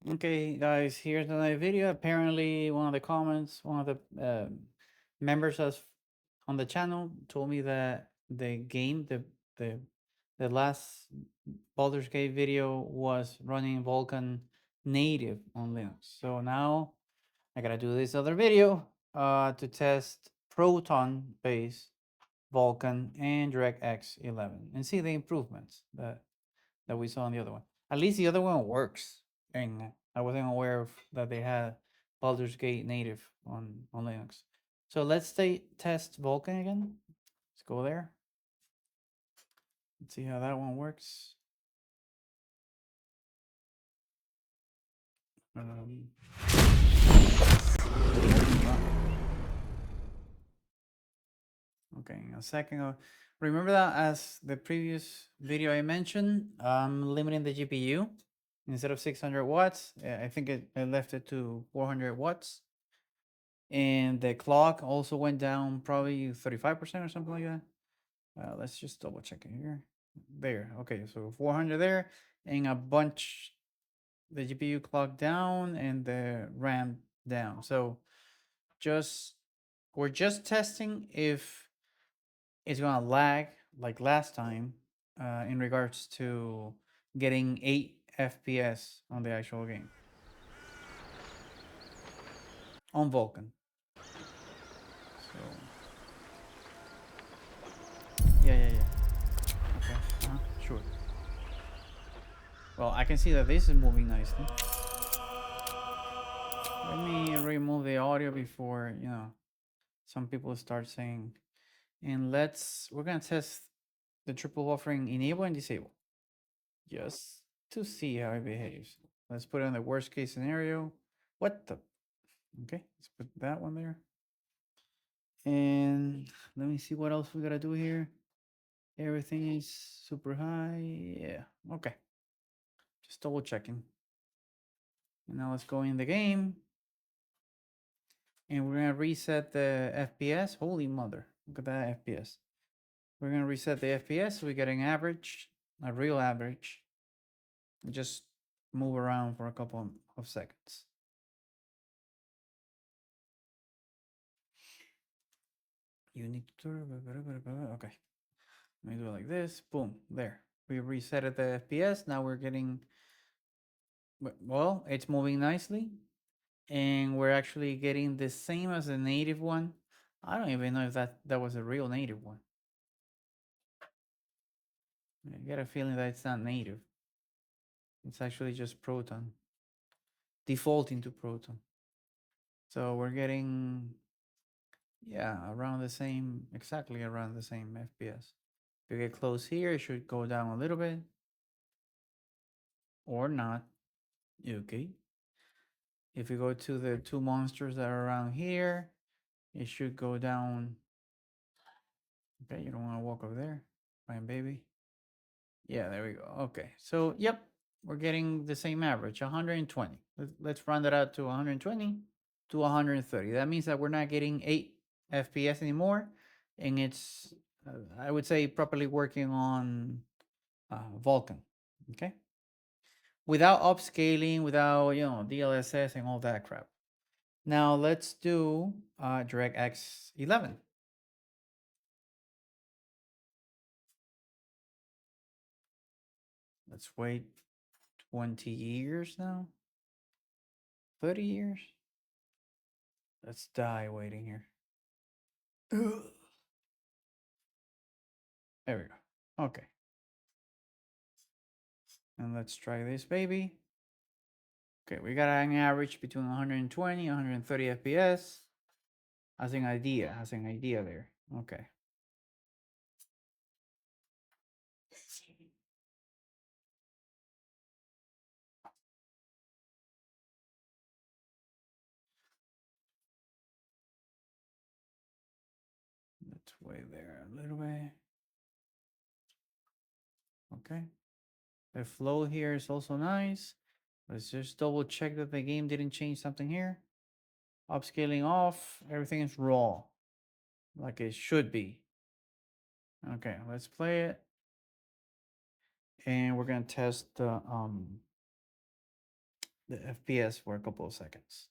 Okay, guys, here's another video. Apparently, one of the comments, one of the members on the channel told me that the game, the the last Baldur's Gate video was running Vulkan native on Linux. So now I gotta do this other video to test Proton based Vulkan and DirectX 11 and see the improvements that we saw on the other one. At least the other one works, and I wasn't aware of that they had Baldur's Gate native on Linux. So let's test Vulkan again. Let's go there. Let's see how that one works. Okay, a second. Remember that as the previous video I mentioned, I'm limiting the GPU instead of 600 watts. I think I left it to 400 watts. And the clock also went down probably 35% or something like that. Let's just double check it here. There. Okay, so 400 there, and a bunch the GPU clock down and the RAM down. So just we're just testing if it's gonna lag like last time in regards to getting 8 FPS on the actual game on Vulkan. So yeah. Okay, sure. Well, I can see that this is moving nicely. Let me remove the audio before, some people start saying. And we're gonna test the triple buffering enable and disable. Just to see how it behaves. Let's put it in the worst case scenario. What the? Okay, let's put that one there. And let me see what else we gotta do here. Everything is super high. Yeah, okay. Just double checking. And now let's go in the game. And we're gonna reset the FPS. Holy mother, look at that FPS. We're gonna reset the FPS so we get an average, a real average. Just move around for a couple of seconds. Unique okay. Let me do it like this. Boom, there. We resetted the FPS. Now we're getting, well, it's moving nicely. And we're actually getting the same as the native one. I don't even know if that was a real native one. I get a feeling that it's not native. It's actually just Proton. Defaulting to Proton. So we're getting, yeah, around the same, exactly around the same FPS. If you get close here, it should go down a little bit. Or not. Okay. If you go to the two monsters that are around here, it should go down. Okay, you don't want to walk over there. Fine, baby. Yeah, there we go. Okay, so yep, we're getting the same average, 120. Let's round it out to 120 to 130. That means that we're not getting 8 FPS anymore, and it's, I would say, properly working on Vulkan. Okay, without upscaling, without DLSS and all that crap. Now let's do DirectX 11. Let's wait 20 years now. 30 years. Let's die waiting here. There we go. Okay. And let's try this baby. Okay, we got an average between 120 and 130 FPS. As an idea there. Okay. Let's wait there a little bit. Okay. The flow here is also nice. Let's just double check that the game didn't change something here. Upscaling off, everything is raw, like it should be. Okay, let's play it. And we're gonna test the the FPS for a couple of seconds.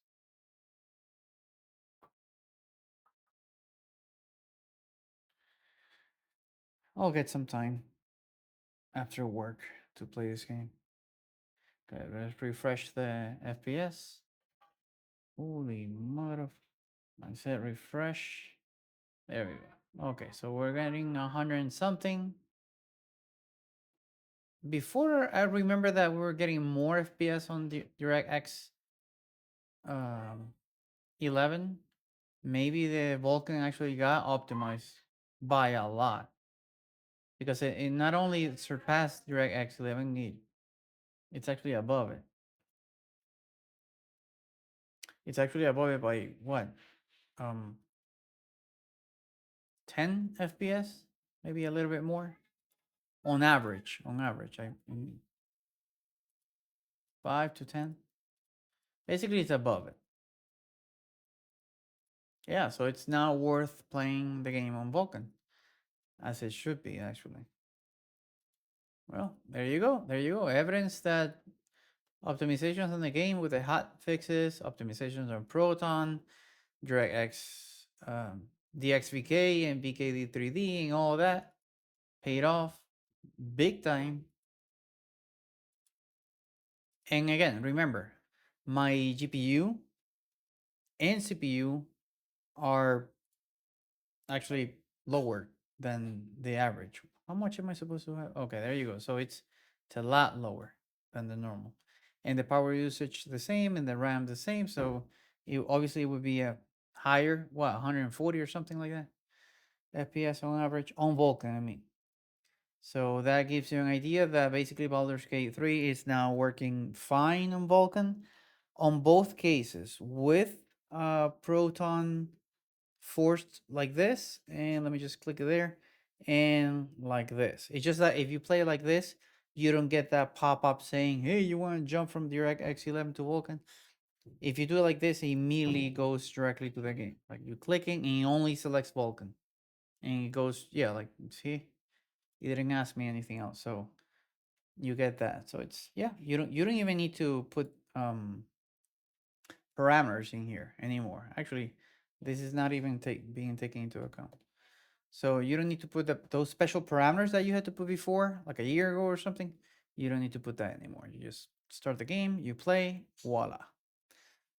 I'll get some time after work to play this game. Okay, let's refresh the FPS. Holy mother of... I said refresh. There we go. Okay, so we're getting 100 and something. Before, I remember that we were getting more FPS on the DirectX 11. Maybe the Vulkan actually got optimized by a lot. Because it not only surpassed DirectX 11, it's actually above it. It's actually above it by what? 10 FPS? Maybe a little bit more? On average. On average. 5 to 10. Basically, it's above it. Yeah, so it's now worth playing the game on Vulkan. As it should be, actually. Well, there you go. There you go. Evidence that optimizations on the game with the hot fixes, optimizations on Proton, DirectX, DXVK, and VKD3D, and all that paid off big time. And again, remember, my GPU and CPU are actually lower than the average. How much am I supposed to have? Okay, there you go. So it's a lot lower than the normal. And the power usage the same and the RAM the same. So it obviously would be a higher, what, 140 or something like that? FPS on average on Vulkan, I mean. So that gives you an idea that basically Baldur's Gate 3 is now working fine on Vulkan on both cases with Proton forced like this, and let me just click it there, and like this. It's just that if you play like this, you don't get that pop-up saying, hey, you want to jump from DirectX 11 to Vulkan. If you do it like this, it immediately goes directly to the game. Like you're clicking and it only selects Vulkan. And it goes, yeah, like, see? It didn't ask me anything else, so you get that. So it's, yeah, you don't even need to put parameters in here anymore. Actually, this is not even being taken into account. So you don't need to put those special parameters that you had to put before, like a year ago or something. You don't need to put that anymore. You just start the game, you play, voila.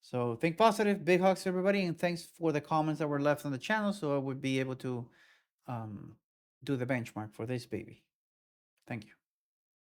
So think positive. Big hugs to everybody, and thanks for the comments that were left on the channel, so I would be able to do the benchmark for this baby. Thank you.